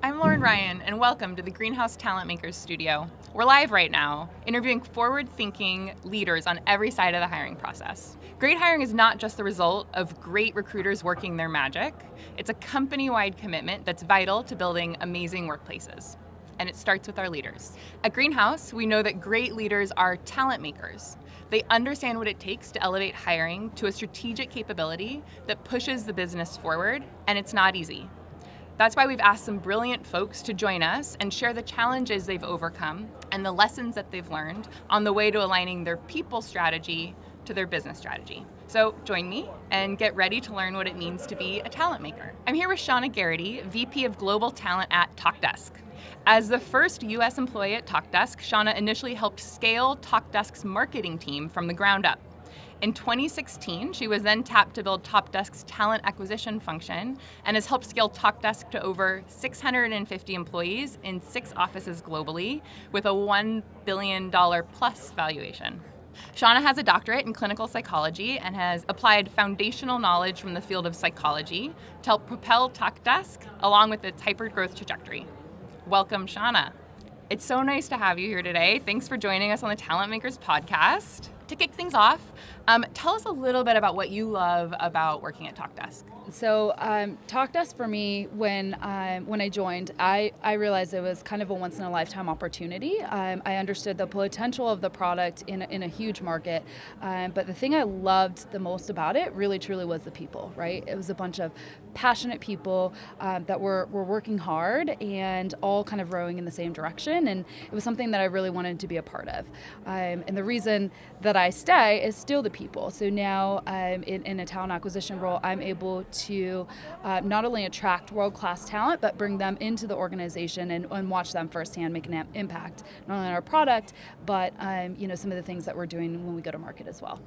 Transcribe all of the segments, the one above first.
I'm Lauren Ryan, and welcome to the Greenhouse Talent Makers Studio. We're live right now, interviewing forward-thinking leaders on every side of the hiring process. Great hiring is not just the result of great recruiters working their magic. It's a company-wide commitment that's vital to building amazing workplaces. And it starts with our leaders. At Greenhouse, we know that great leaders are talent makers. They understand what it takes to elevate hiring to a strategic capability that pushes the business forward, and it's not easy. That's why we've asked some brilliant folks to join us and share the challenges they've overcome and the lessons that they've learned on the way to aligning their people strategy to their business strategy. So join me and get ready to learn what it means to be a talent maker. I'm here with Shauna Geraghty, VP of Global Talent at TalkDesk. As the first US employee at TalkDesk, Shauna initially helped scale TalkDesk's marketing team from the ground up. In 2016, she was then tapped to build TalkDesk's talent acquisition function and has helped scale TalkDesk to over 650 employees in 6 offices globally with a $1 billion plus valuation. Shauna has a doctorate in clinical psychology and has applied foundational knowledge from the field of psychology to help propel TalkDesk along with its hyper-growth trajectory. Welcome, Shauna. It's so nice to have you here today. Thanks for joining us on the Talent Makers podcast. To kick things off, tell us a little bit about what you love about working at TalkDesk. So TalkDesk for me, when I joined, I realized it was kind of a once-in-a-lifetime opportunity. I understood the potential of the product in a huge market, but the thing I loved the most about it really truly was the people, right? It was a bunch of passionate people that were working hard and all kind of rowing in the same direction, and it was something that I really wanted to be a part of. And the reason that I stay is still the people. So now in a talent acquisition role, I'm able to not only attract world-class talent, but bring them into the organization and watch them firsthand make an impact, not only on our product, but some of the things that we're doing when we go to market as well.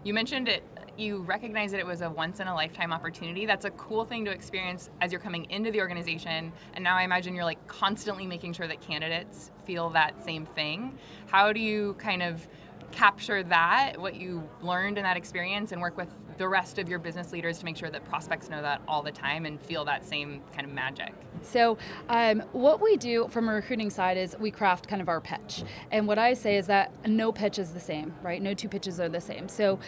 You mentioned it, you recognize that it was a once-in-a-lifetime opportunity. That's a cool thing to experience as you're coming into the organization, and now I imagine you're like constantly making sure that candidates feel that same thing. How do you kind of capture that, what you learned in that experience, and work with the rest of your business leaders to make sure that prospects know that all the time and feel that same kind of magic? So what we do from a recruiting side is we craft kind of our pitch. And what I say is that no pitch is the same, right? No two pitches are the same. So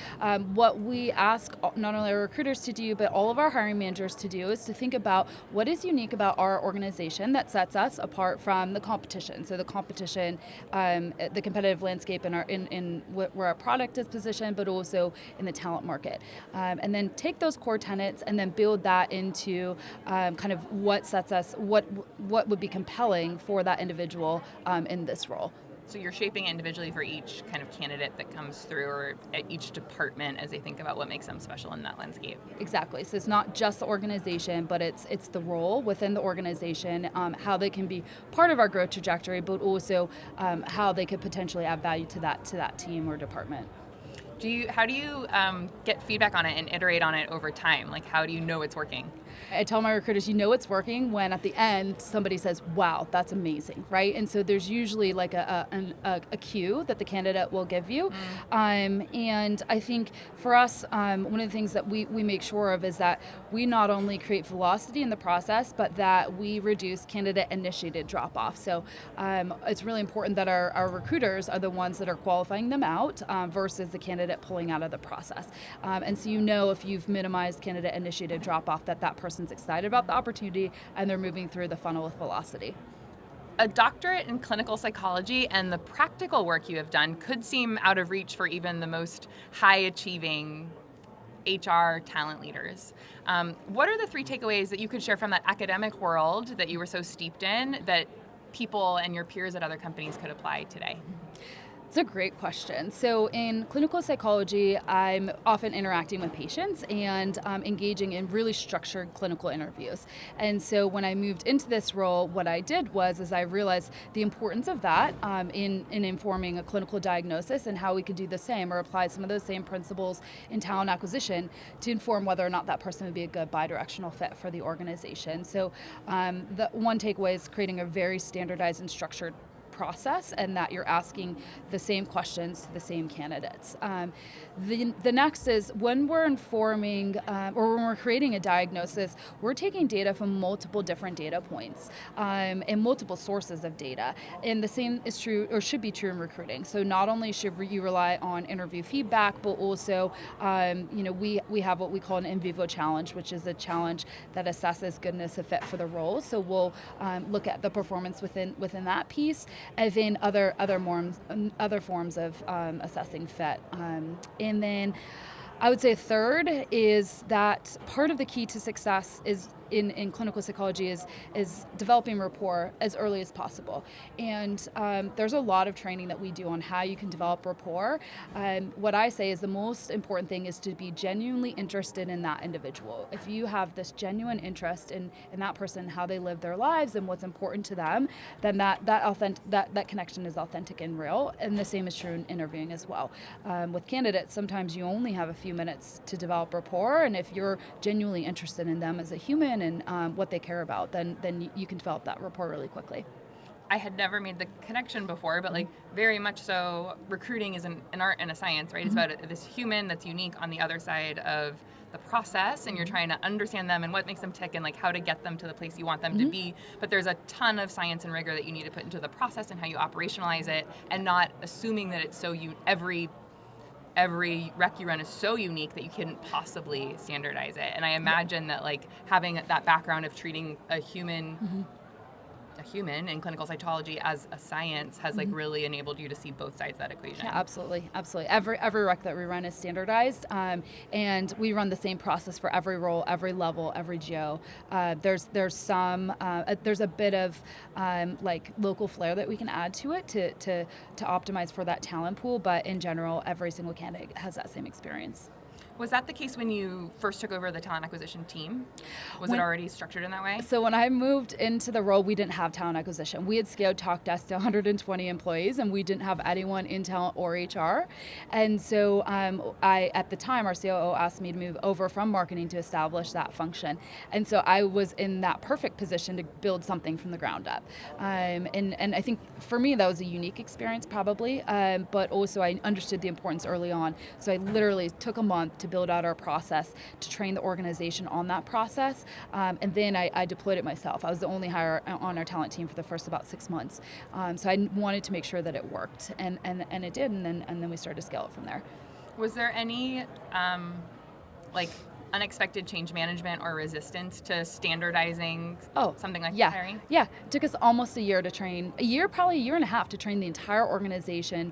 what we ask not only our recruiters to do, but all of our hiring managers to do is to think about what is unique about our organization that sets us apart from the competition. So the competition, the competitive landscape in where our product is positioned, but also in the talent market. And then take those core tenets and then build that into kind of what sets us, what would be compelling for that individual in this role. So you're shaping it individually for each kind of candidate that comes through, or at each department as they think about what makes them special in that landscape. Exactly. So it's not just the organization, but it's the role within the organization, how they can be part of our growth trajectory, but also how they could potentially add value to that team or department. How do you get feedback on it and iterate on it over time? Like, how do you know it's working? I tell my recruiters, it's working when at the end somebody says, wow, that's amazing, right? And so there's usually like a cue that the candidate will give you. And I think for us, one of the things that we make sure of is that we not only create velocity in the process, but that we reduce candidate-initiated drop-off. So it's really important that our recruiters are the ones that are qualifying them out versus the candidate pulling out of the process. And so if you've minimized candidate-initiated drop-off, that person's excited about the opportunity and they're moving through the funnel with velocity. A doctorate in clinical psychology and the practical work you have done could seem out of reach for even the most high-achieving HR talent leaders. What are the 3 takeaways that you could share from that academic world that you were so steeped in that people and your peers at other companies could apply today? It's a great question. So in clinical psychology, I'm often interacting with patients and engaging in really structured clinical interviews. And so when I moved into this role, what I did was I realized the importance of that in informing a clinical diagnosis and how we could do the same or apply some of those same principles in talent acquisition to inform whether or not that person would be a good bidirectional fit for the organization. So the one takeaway is creating a very standardized and structured process and that you're asking the same questions to the same candidates. The next is when we're informing or when we're creating a diagnosis, we're taking data from multiple different data points and multiple sources of data. And the same is true or should be true in recruiting. So not only should you rely on interview feedback, but also we have what we call an in vivo challenge, which is a challenge that assesses goodness of fit for the role. So we'll look at the performance within that piece, and then other forms of assessing fit. And then I would say third is that part of the key to success is in clinical psychology is developing rapport as early as possible. And there's a lot of training that we do on how you can develop rapport. What I say is the most important thing is to be genuinely interested in that individual. If you have this genuine interest in that person, how they live their lives and what's important to them, then that connection is authentic and real. And the same is true in interviewing as well. With candidates, sometimes you only have a few minutes to develop rapport, and if you're genuinely interested in them as a human and what they care about, then you can develop that rapport really quickly. I had never made the connection before, but like very much so, recruiting is an art and a science, right? It's about this human that's unique on the other side of the process, and you're trying to understand them and what makes them tick and like how to get them to the place you want them to be. But there's a ton of science and rigor that you need to put into the process and how you operationalize it, and not assuming that it's so every rec you run is so unique that you couldn't possibly standardize it. And I imagine that like having that background of treating a human in clinical cytology as a science has like really enabled you to see both sides of that equation. Yeah, absolutely. Every rec that we run is standardized, and we run the same process for every role, every level, every geo. There's a bit of like local flair that we can add to it to optimize for that talent pool, but in general, every single candidate has that same experience. Was that the case when you first took over the talent acquisition team? Was it already structured in that way? So when I moved into the role, we didn't have talent acquisition. We had scaled TalkDesk to 120 employees, and we didn't have anyone in talent or HR. And so at the time, our COO asked me to move over from marketing to establish that function. And so I was in that perfect position to build something from the ground up. And I think for me, that was a unique experience probably, but also I understood the importance early on. So I literally took a month to build out our process, to train the organization on that process, and then I deployed it myself. I was the only hire on our talent team for the first about 6 months, so I wanted to make sure that it worked, and it did, and then we started to scale it from there. Was there any unexpected change management or resistance to standardizing something like hiring? Yeah, it took us almost a year to train, probably a year and a half to train the entire organization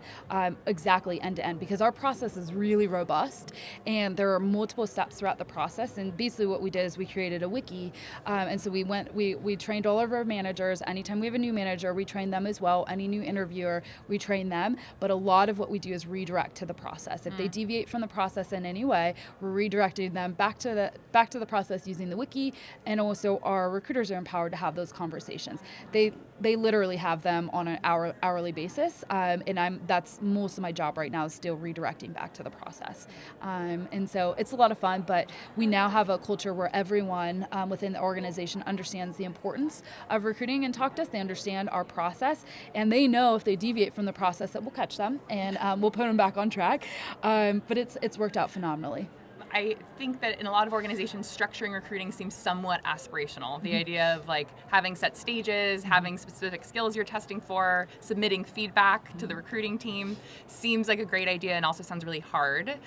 exactly end to end, because our process is really robust and there are multiple steps throughout the process. And basically what we did is we created a wiki, and so we trained all of our managers. Anytime we have a new manager, we train them as well. Any new interviewer, we train them. But a lot of what we do is redirect to the process. If they deviate from the process in any way, we're redirecting them back to the process using the wiki, and also our recruiters are empowered to have those conversations. They literally have them on an hourly basis, and that's most of my job right now is still redirecting back to the process. And so it's a lot of fun, but we now have a culture where everyone within the organization understands the importance of recruiting and TalkDesk. They understand our process, and they know if they deviate from the process that we'll catch them and we'll put them back on track. But it's worked out phenomenally. I think that in a lot of organizations, structuring recruiting seems somewhat aspirational. The idea of like having set stages, having specific skills you're testing for, submitting feedback to the recruiting team seems like a great idea, and also sounds really hard.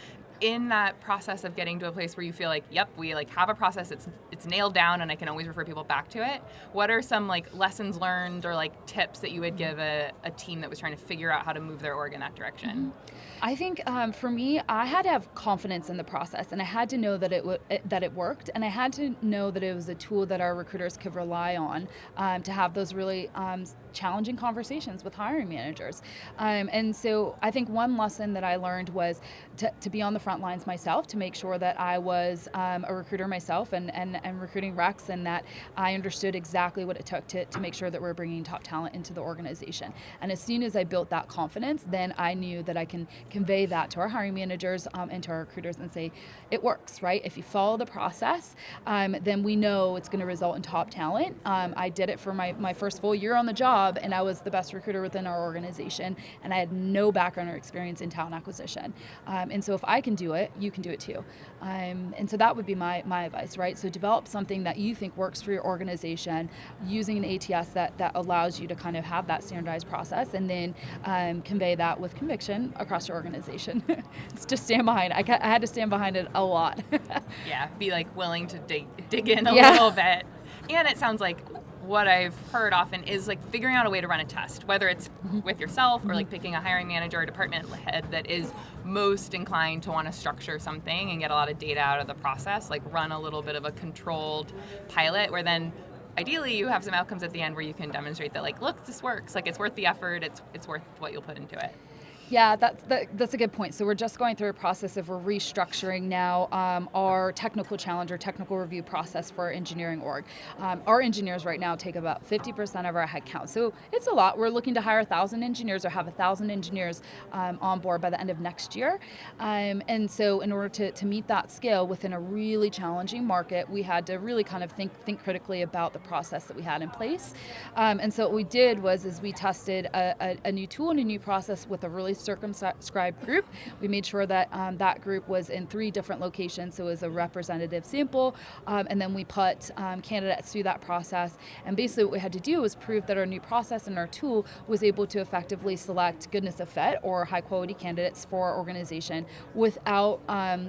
In that process of getting to a place where you feel like, yep, we like have a process, it's nailed down and I can always refer people back to it, what are some like lessons learned or like tips that you would give a team that was trying to figure out how to move their org in that direction? I think for me, I had to have confidence in the process, and I had to know that it worked, and I had to know that it was a tool that our recruiters could rely on to have those really challenging conversations with hiring managers. And so I think one lesson that I learned was to be on the front front lines myself to make sure that I was a recruiter myself and recruiting recs, and that I understood exactly what it took to make sure that we're bringing top talent into the organization. And as soon as I built that confidence, then I knew that I can convey that to our hiring managers and to our recruiters and say, it works, right? If you follow the process, then we know it's going to result in top talent. I did it for my first full year on the job, and I was the best recruiter within our organization, and I had no background or experience in talent acquisition. And so if I can do it, you can do it too. And so that would be my advice, right? So develop something that you think works for your organization using an ATS that allows you to kind of have that standardized process, and then convey that with conviction across your organization. It's just stand behind. I had to stand behind it a lot. Yeah, be like willing to dig in a little bit. And it sounds like what I've heard often is like figuring out a way to run a test, whether it's with yourself or like picking a hiring manager or department head that is most inclined to want to structure something and get a lot of data out of the process, like run a little bit of a controlled pilot where then ideally you have some outcomes at the end where you can demonstrate that like, look, this works, like it's worth the effort, it's worth what you'll put into it. Yeah, that's a good point. So we're just going through a process of restructuring now our technical challenge or technical review process for our engineering org. Our engineers right now take about 50% of our headcount. So it's a lot. We're looking to hire 1,000 engineers or have 1,000 engineers on board by the end of next year. And so in order to meet that scale within a really challenging market, we had to really kind of think critically about the process that we had in place. And so what we did was we tested a new tool and a new process with a really circumscribed group. We made sure that that group was in 3 different locations, so it was a representative sample, and then we put candidates through that process. And basically what we had to do was prove that our new process and our tool was able to effectively select goodness of fit or high quality candidates for our organization without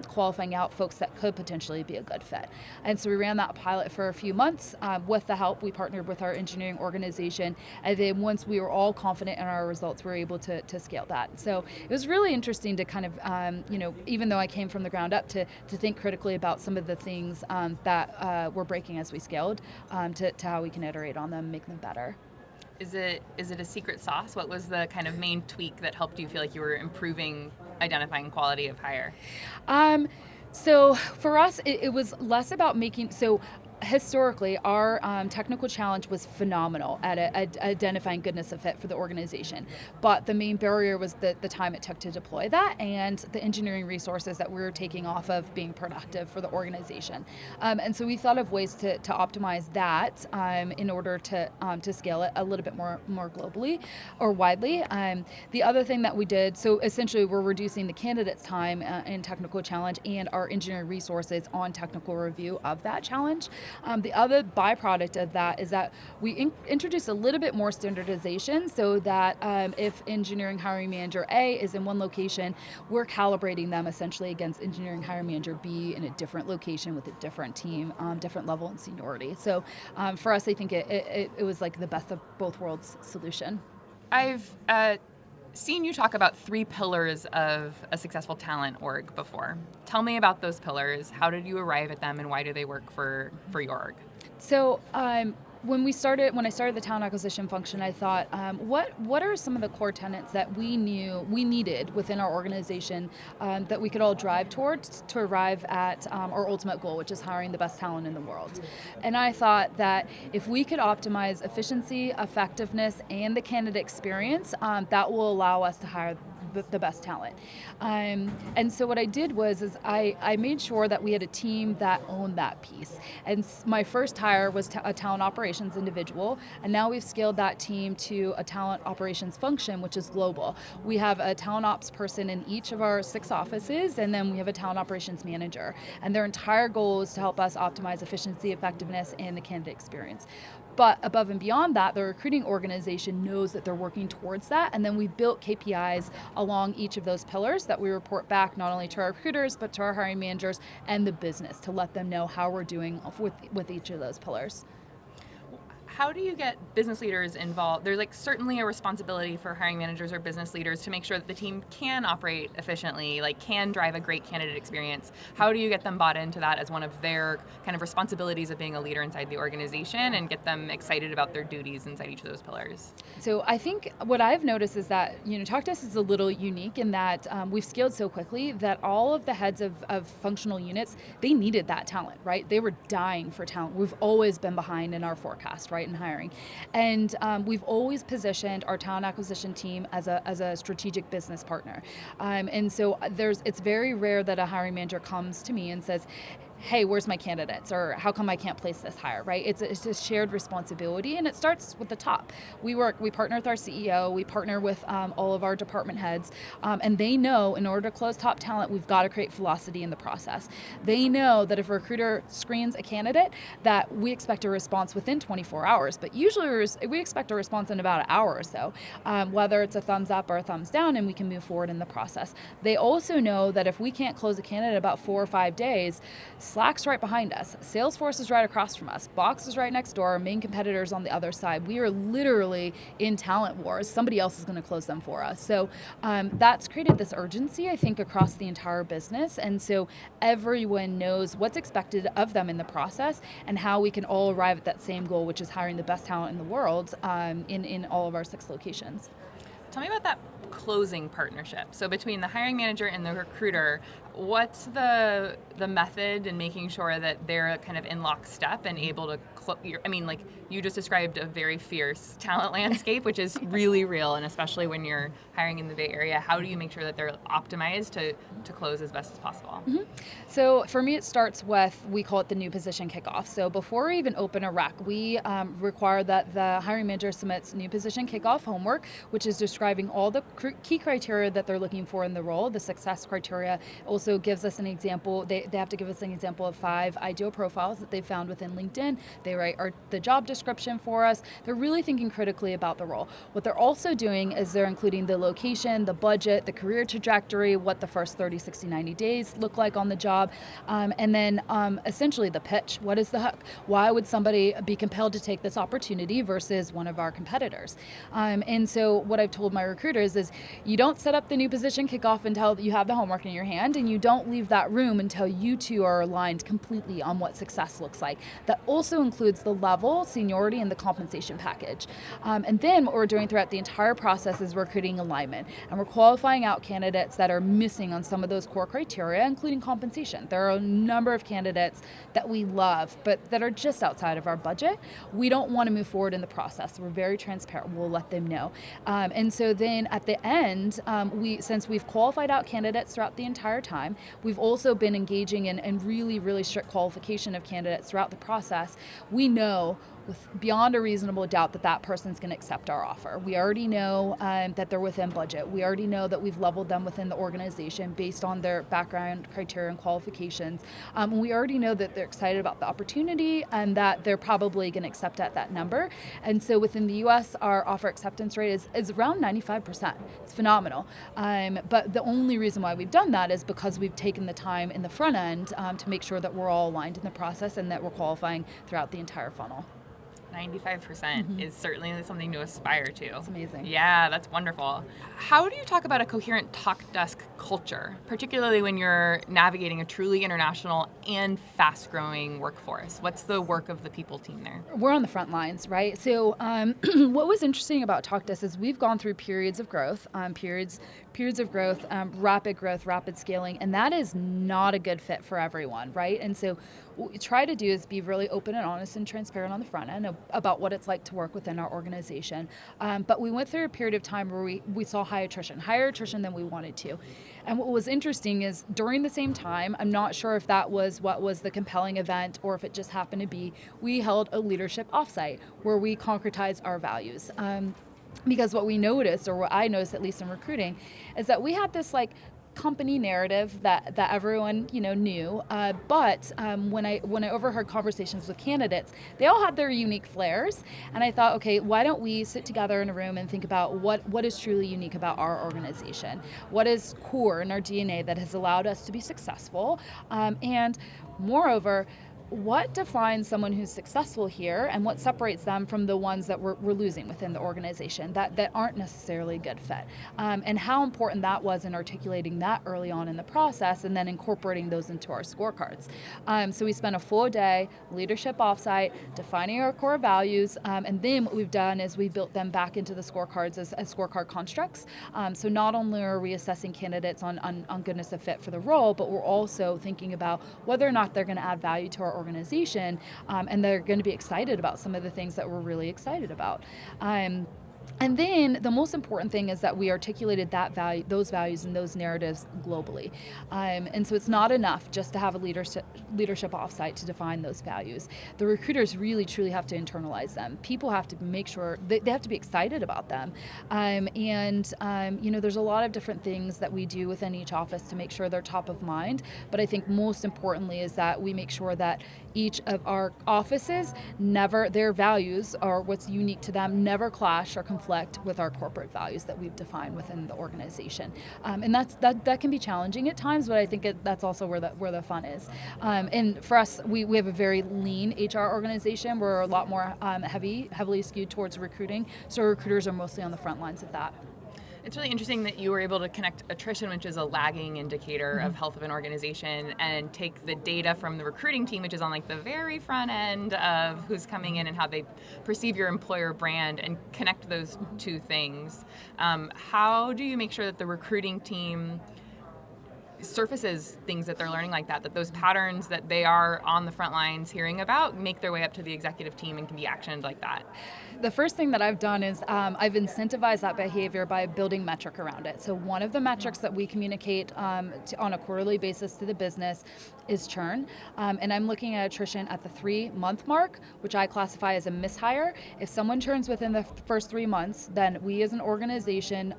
qualifying out folks that could potentially be a good fit. And so we ran that pilot for a few months. With the help, we partnered with our engineering organization, and then once we were all confident in our results, we were able to scale that. So it was really interesting to kind of, even though I came from the ground up, to think critically about some of the things that were breaking as we scaled, to how we can iterate on them, make them better. Is it a secret sauce? What was the kind of main tweak that helped you feel like you were improving identifying quality of hire? So for us, it was less about historically, our technical challenge was phenomenal at identifying goodness of fit for the organization. But the main barrier was the time it took to deploy that and the engineering resources that we were taking off of being productive for the organization. And so we thought of ways to optimize that in order to scale it a little bit more globally or widely. The other thing that we did, so essentially we're reducing the candidates' time in technical challenge and our engineering resources on technical review of that challenge. The other byproduct of that is that we introduced a little bit more standardization so that if engineering hiring manager A is in one location, we're calibrating them essentially against engineering hiring manager B in a different location with a different team, different level and seniority. So for us, I think it was like the best of both worlds solution. I've seen you talk about 3 pillars of a successful talent org before. Tell me about those pillars. How did you arrive at them, and why do they work for your org? So when I started the talent acquisition function, I thought, what are some of the core tenets that we knew we needed within our organization that we could all drive towards to arrive at our ultimate goal, which is hiring the best talent in the world. And I thought that if we could optimize efficiency, effectiveness, and the candidate experience, that will allow us to hire the best talent. And so what I did was I made sure that we had a team that owned that piece. And my first hire was a talent operations individual, and now we've scaled that team to a talent operations function, which is global. We have a talent ops person in each of our 6 offices, and then we have a talent operations manager. And their entire goal is to help us optimize efficiency, effectiveness, and the candidate experience. But above and beyond that, the recruiting organization knows that they're working towards that, and then we built KPIs along each of those pillars that we report back not only to our recruiters, but to our hiring managers and the business to let them know how we're doing with each of those pillars. How do you get business leaders involved? There's like certainly a responsibility for hiring managers or business leaders to make sure that the team can operate efficiently, like can drive a great candidate experience. How do you get them bought into that as one of their kind of responsibilities of being a leader inside the organization and get them excited about their duties inside each of those pillars? So I think what I've noticed is that, TalkDesk is a little unique in that we've scaled so quickly that all of the heads of functional units, they needed that talent, right? They were dying for talent. We've always been behind in our forecast, right, in hiring. And we've always positioned our talent acquisition team as a strategic business partner. And so it's very rare that a hiring manager comes to me and says, hey, where's my candidates? Or how come I can't place this hire, right? It's a shared responsibility, and it starts with the top. We partner with our CEO, we partner with all of our department heads, and they know in order to close top talent, we've got to create velocity in the process. They know that if a recruiter screens a candidate, that we expect a response within 24 hours, but usually we expect a response in about an hour or so, whether it's a thumbs up or a thumbs down, and we can move forward in the process. They also know that if we can't close a candidate about 4 or 5 days, Slack's right behind us. Salesforce is right across from us. Box is right next door. Our main competitors on the other side. We are literally in talent wars. Somebody else is going to close them for us. So that's created this urgency, I think, across the entire business. And so everyone knows what's expected of them in the process and how we can all arrive at that same goal, which is hiring the best talent in the world in all of our 6 locations. Tell me about that closing partnership. So between the hiring manager and the recruiter, what's the method in making sure that they're kind of in lockstep and able to you just described a very fierce talent landscape, which is really real, and especially when you're hiring in the Bay Area, how do you make sure that they're optimized to close as best as possible? Mm-hmm. So for me, it starts with, we call it the new position kickoff. So before we even open a rec, we require that the hiring manager submits new position kickoff homework, which is describing all the key criteria that they're looking for in the role. The success criteria also gives us an example. They have to give us an example of 5 ideal profiles that they found within LinkedIn. They write the job description for us. They're really thinking critically about the role. What they're also doing is they're including the location, the budget, the career trajectory, what the first 30, 60, 90 days look like on the job, and then essentially the pitch. What is the hook? Why would somebody be compelled to take this opportunity versus one of our competitors? And so what I've told my recruiters is you don't set up the new position kickoff until you have the homework in your hand, and you don't leave that room until you two are aligned completely on what success looks like. That also includes the level, seniority, and the compensation package. And then what we're doing throughout the entire process is we're creating alignment, and we're qualifying out candidates that are missing on some of those core criteria, including compensation. There are a number of candidates that we love, but that are just outside of our budget. We don't want to move forward in the process. We're very transparent. We'll let them know. And so then at the end, since we've qualified out candidates throughout the entire time, we've also been engaging in really, really strict qualification of candidates throughout the process. We know with beyond a reasonable doubt that person's going to accept our offer. We already know that they're within budget. We already know that we've leveled them within the organization based on their background criteria and qualifications. We already know that they're excited about the opportunity and that they're probably going to accept at that number. And so within the U.S., our offer acceptance rate is around 95%. It's phenomenal. But the only reason why we've done that is because we've taken the time in the front end to make sure that we're all aligned in the process and that we're qualifying throughout the entire funnel. 95% is certainly something to aspire to. It's amazing. Yeah, that's wonderful. How do you talk about a coherent TalkDesk culture, particularly when you're navigating a truly international and fast-growing workforce? What's the work of the people team there? We're on the front lines, right? So what was interesting about TalkDesk is we've gone through periods of growth, rapid scaling, and that is not a good fit for everyone, right? And so what we try to do is be really open and honest and transparent on the front end about what it's like to work within our organization. But we went through a period of time where we saw higher attrition than we wanted to. And what was interesting is during the same time, I'm not sure if that was what was the compelling event or if it just happened to be, we held a leadership offsite where we concretized our values. Because what we noticed, or what I noticed at least in recruiting, is that we had this company narrative that everyone knew, but when I overheard conversations with candidates, they all had their unique flares, and I thought, okay, why don't we sit together in a room and think about what is truly unique about our organization, what is core in our DNA that has allowed us to be successful, and moreover, what defines someone who's successful here and what separates them from the ones that we're losing within the organization that aren't necessarily a good fit, and how important that was in articulating that early on in the process and then incorporating those into our scorecards. So we spent a full day leadership offsite defining our core values, and then what we've done is we built them back into the scorecards as scorecard constructs. So not only are we assessing candidates on goodness of fit for the role, but we're also thinking about whether or not they're going to add value to our organization, and they're going to be excited about some of the things that we're really excited about. And then the most important thing is that we articulated that value, those values and those narratives globally. And so it's not enough just to have a leadership offsite to define those values. The recruiters really truly have to internalize them. People have to make sure they have to be excited about them. There's a lot of different things that we do within each office to make sure they're top of mind. But I think most importantly is that we make sure that each of our offices their values or what's unique to them never clash or conflict with our corporate values that we've defined within the organization. And that can be challenging at times, but I think that's also where the fun is. And for us, we have a very lean HR organization. We're a lot more heavily skewed towards recruiting, so recruiters are mostly on the front lines of that. It's really interesting that you were able to connect attrition, which is a lagging indicator of health of an organization, and take the data from the recruiting team, which is on like the very front end of who's coming in and how they perceive your employer brand, and connect those two things. How do you make sure that the recruiting team surfaces things that they're learning like that those patterns that they are on the front lines hearing about make their way up to the executive team and can be actioned like that? The first thing that I've done is I've incentivized that behavior by building metric around it. So one of the metrics that we communicate on a quarterly basis to the business is churn. And I'm looking at attrition at the 3-month mark, which I classify as a mishire. If someone churns within the first 3 months, then we as an organization,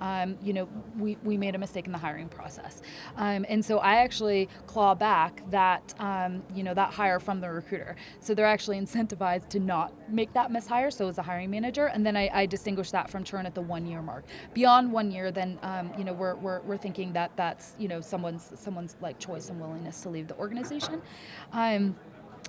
we made a mistake in the hiring process. And so I actually claw back that hire from the recruiter. So they're actually incentivized to not make that mishire. So as a hiring manager, and then I distinguish that from churn at the 1-year mark. Beyond 1 year, then we're thinking that that's someone's like choice and willingness to leave the organization.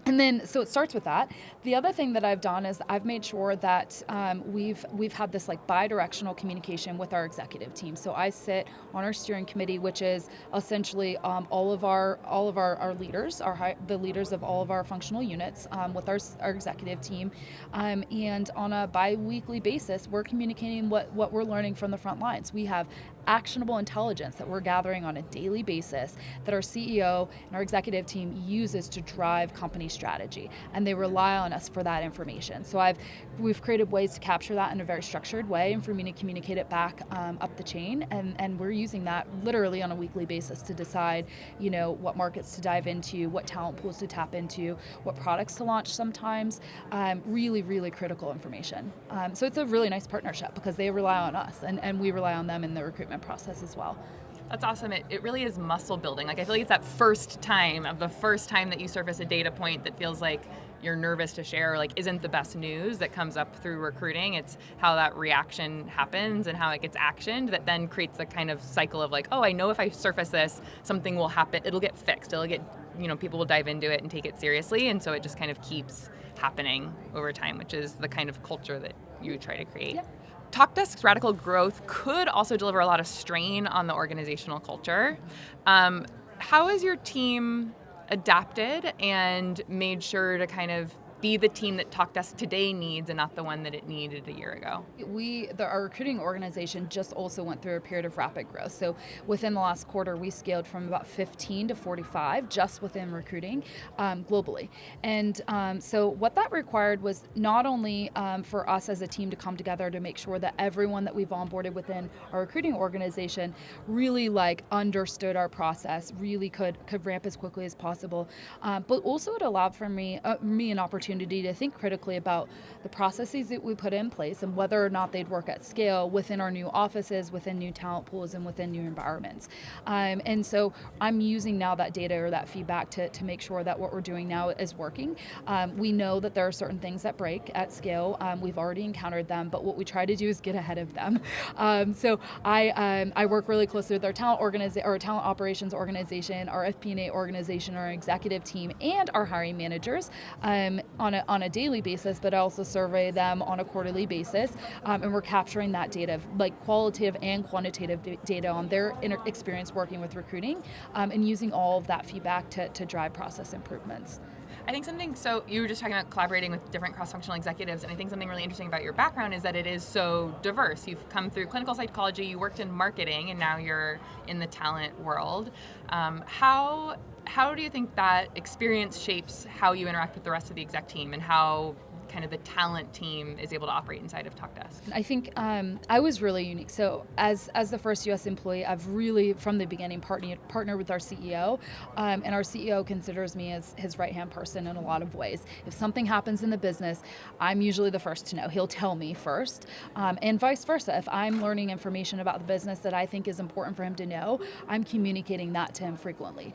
And then, so it starts with that. The other thing that I've done is I've made sure that we've had this like bi-directional communication with our executive team. So I sit on our steering committee, which is essentially all of our leaders, the leaders of all of our functional units with our executive team, and on a bi-weekly basis, we're communicating what we're learning from the front lines. We have actionable intelligence that we're gathering on a daily basis that our CEO and our executive team uses to drive company strategy, and they rely on us for that information. So we've created ways to capture that in a very structured way and for me to communicate it back up the chain, and we're using that literally on a weekly basis to decide what markets to dive into, what talent pools to tap into, what products to launch sometimes. Really, really critical information. So it's a really nice partnership because they rely on us and we rely on them in the recruitment process as well. That's awesome. It really is muscle building. Like I feel like it's that first time that you surface a data point that feels like you're nervous to share, like isn't the best news that comes up through recruiting. It's how that reaction happens and how it gets actioned that then creates a kind of cycle of like, oh, I know if I surface this, something will happen. It'll get fixed. It'll get, people will dive into it and take it seriously. And so it just kind of keeps happening over time, which is the kind of culture that you try to create. Yep. TalkDesk's radical growth could also deliver a lot of strain on the organizational culture. How has your team adapted and made sure to kind of be the team that TalkDesk today needs and not the one that it needed a year ago? Our recruiting organization just also went through a period of rapid growth. So within the last quarter, we scaled from about 15 to 45 just within recruiting globally. And so what that required was not only for us as a team to come together to make sure that everyone that we've onboarded within our recruiting organization really understood our process, really could ramp as quickly as possible, but also it allowed for me an opportunity opportunity to think critically about the processes that we put in place and whether or not they'd work at scale within our new offices, within new talent pools, and within new environments. And so I'm using now that data or that feedback to make sure that what we're doing now is working. We know that there are certain things that break at scale. We've already encountered them, but what we try to do is get ahead of them. So I work really closely with our talent operations organization, our FP&A organization, our executive team, and our hiring managers on a daily basis, but I also survey them on a quarterly basis, and we're capturing that data, like qualitative and quantitative data on their experience working with recruiting, and using all of that feedback to drive process improvements. I think so you were just talking about collaborating with different cross-functional executives, and I think something really interesting about your background is that it is so diverse. You've come through clinical psychology, you worked in marketing, and now you're in the talent world. How do you think that experience shapes how you interact with the rest of the exec team and how kind of the talent team is able to operate inside of TalkDesk? I think I was really unique. So as the first U.S. employee, I've really, from the beginning, partnered with our CEO, and our CEO considers me as his right-hand person in a lot of ways. If something happens in the business, I'm usually the first to know. He'll tell me first, and vice versa. If I'm learning information about the business that I think is important for him to know, I'm communicating that to him frequently.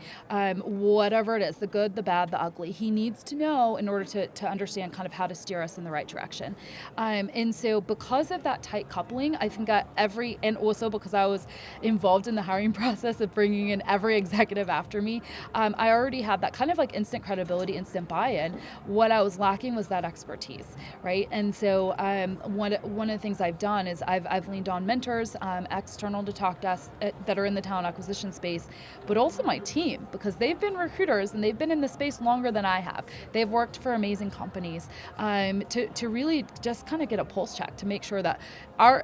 Whatever it is, the good, the bad, the ugly, he needs to know in order to understand kind of how to steer us in the right direction. And so because of that tight coupling, I think and also because I was involved in the hiring process of bringing in every executive after me, I already had that kind of like instant credibility, instant buy-in. What I was lacking was that expertise, right? And so one of the things I've done is I've leaned on mentors, external to TalkDesk that are in the talent acquisition space, but also my team, because they've been recruiters and they've been in the space longer than I have. They've worked for amazing companies. To really just kind of get a pulse check to make sure that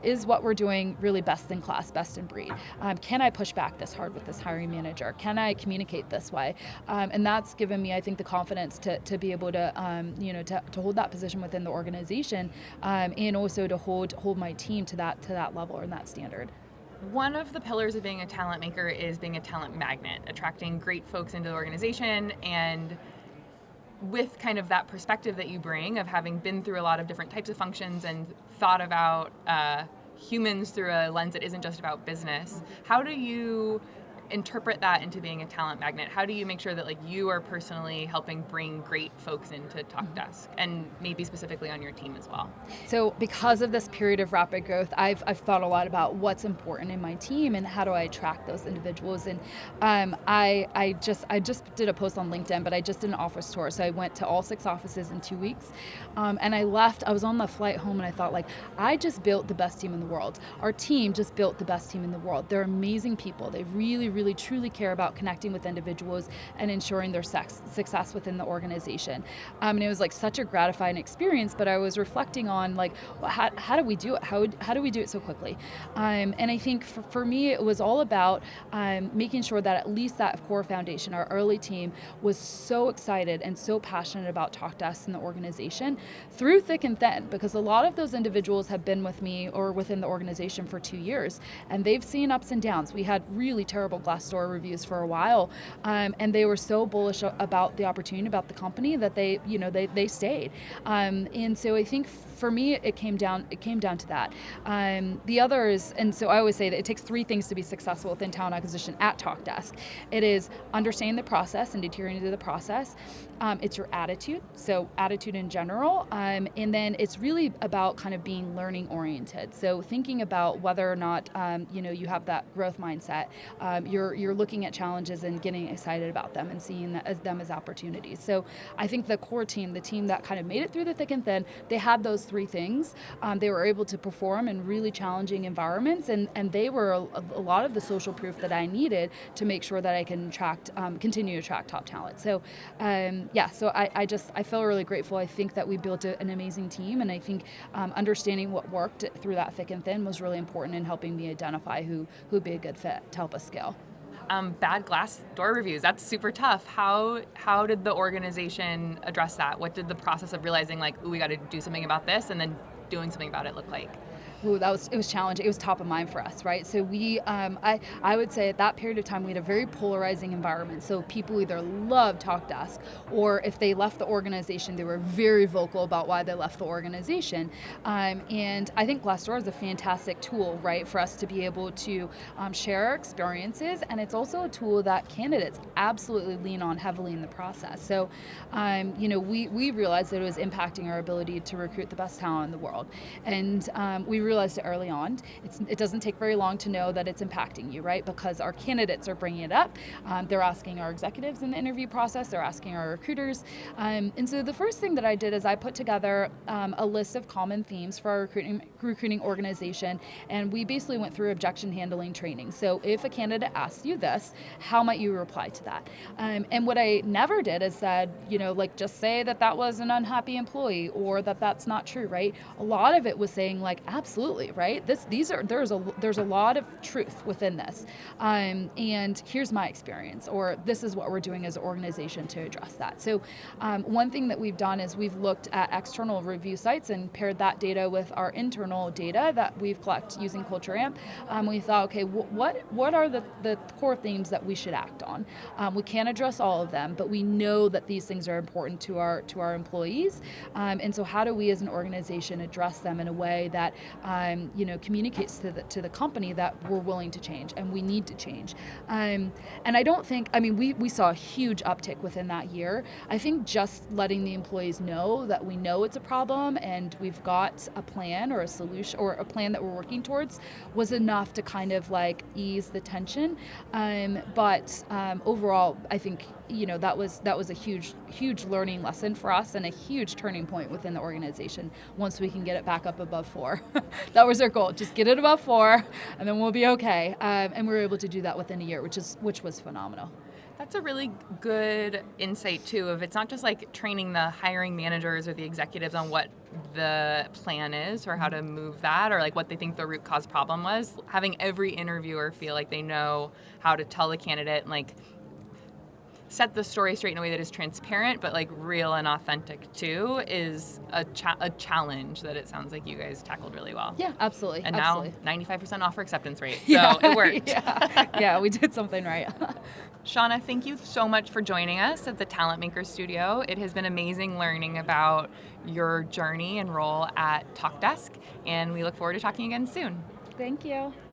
is what we're doing really best in class, best in breed. Can I push back this hard with this hiring manager? Can I communicate this way? And that's given me, I think, the confidence to be able to, to hold that position within the organization, and also to hold my team to that level and that standard. One of the pillars of being a talent maker is being a talent magnet, attracting great folks into the organization. And with kind of that perspective that you bring of having been through a lot of different types of functions and thought about humans through a lens that isn't just about business, how do you interpret that into being a talent magnet? How do you make sure that like you are personally helping bring great folks into TalkDesk, and maybe specifically on your team as well? So because of this period of rapid growth, I've thought a lot about what's important in my team and how do I attract those individuals. And I just did a post on LinkedIn, but I just did an office tour. So I went to all 6 offices in 2 weeks, and I left. I was on the flight home, and I thought, like, I just built the best team in the world. Our team just built the best team in the world. They're amazing people. They really truly care about connecting with individuals and ensuring their success within the organization. And it was like such a gratifying experience, but I was reflecting on like, well, how do we do it? How do we do it so quickly? And I think for me, it was all about making sure that at least that core foundation, our early team, was so excited and so passionate about TalkDesk and the organization through thick and thin, because a lot of those individuals have been with me or within the organization for 2 years, and they've seen ups and downs. We had really terrible Glassdoor reviews for a while, and they were so bullish about the opportunity, about the company, that they stayed. And so I think for me, it came down to that. The others, and so I always say that it takes 3 things to be successful within talent acquisition at TalkDesk. It is understanding the process and adhering to the process. It's your attitude, so attitude in general, and then it's really about kind of being learning oriented. So thinking about whether or not you have that growth mindset. You're looking at challenges and getting excited about them and seeing them as opportunities. So I think the core team, the team that kind of made it through the thick and thin, they had those 3 things. They were able to perform in really challenging environments, and they were a lot of the social proof that I needed to make sure that I can continue to attract top talent. So so I feel really grateful. I think that we built an amazing team, and I think understanding what worked through that thick and thin was really important in helping me identify who would be a good fit to help us scale. Bad Glassdoor reviews, that's super tough. How did the organization address that? What did the process of realizing like, ooh, we got to do something about this, and then doing something about it look like? Ooh, it was challenging. It was top of mind for us, right? So I would say at that period of time we had a very polarizing environment. So people either loved TalkDesk, or if they left the organization, they were very vocal about why they left the organization. And I think Glassdoor is a fantastic tool, right, for us to be able to share our experiences, and it's also a tool that candidates absolutely lean on heavily in the process. So, we realized that it was impacting our ability to recruit the best talent in the world, and we realized it early on. It doesn't take very long to know that it's impacting you, right? Because our candidates are bringing it up. They're asking our executives in the interview process. They're asking our recruiters. And so the first thing that I did is I put together a list of common themes for our recruiting organization, and we basically went through objection handling training. So if a candidate asks you this, how might you reply to that? And what I never did is said, just say that was an unhappy employee, or that's not true, right? A lot of it was saying absolutely, right? There's a lot of truth within this, and here's my experience, or this is what we're doing as an organization to address that. So one thing that we've done is we've looked at external review sites and paired that data with our internal data that we've collected using Culture Amp. We thought, okay, what are the core themes that we should act on? We can't address all of them, but we know that these things are important to our employees, and so how do we as an organization address them in a way that communicates to the company that we're willing to change and we need to change. And I don't think, we saw a huge uptick within that year. I think just letting the employees know that we know it's a problem and we've got a plan or a solution or a plan that we're working towards was enough to kind of ease the tension. But overall, I think that was a huge learning lesson for us and a huge turning point within the organization once we can get it back up above 4. That was our goal, just get it above 4 and then we'll be okay. And we were able to do that within a year, which was phenomenal. That's a really good insight too, of it's not just training the hiring managers or the executives on what the plan is or how to move that or what they think the root cause problem was. Having every interviewer feel like they know how to tell the candidate and set the story straight in a way that is transparent but real and authentic too is a challenge that it sounds like you guys tackled really well. Yeah, absolutely. And absolutely. Now 95% offer acceptance rate, so it worked. Yeah, we did something right. Shauna, thank you so much for joining us at the Talent Maker Studio. It has been amazing learning about your journey and role at TalkDesk, and we look forward to talking again soon. Thank you.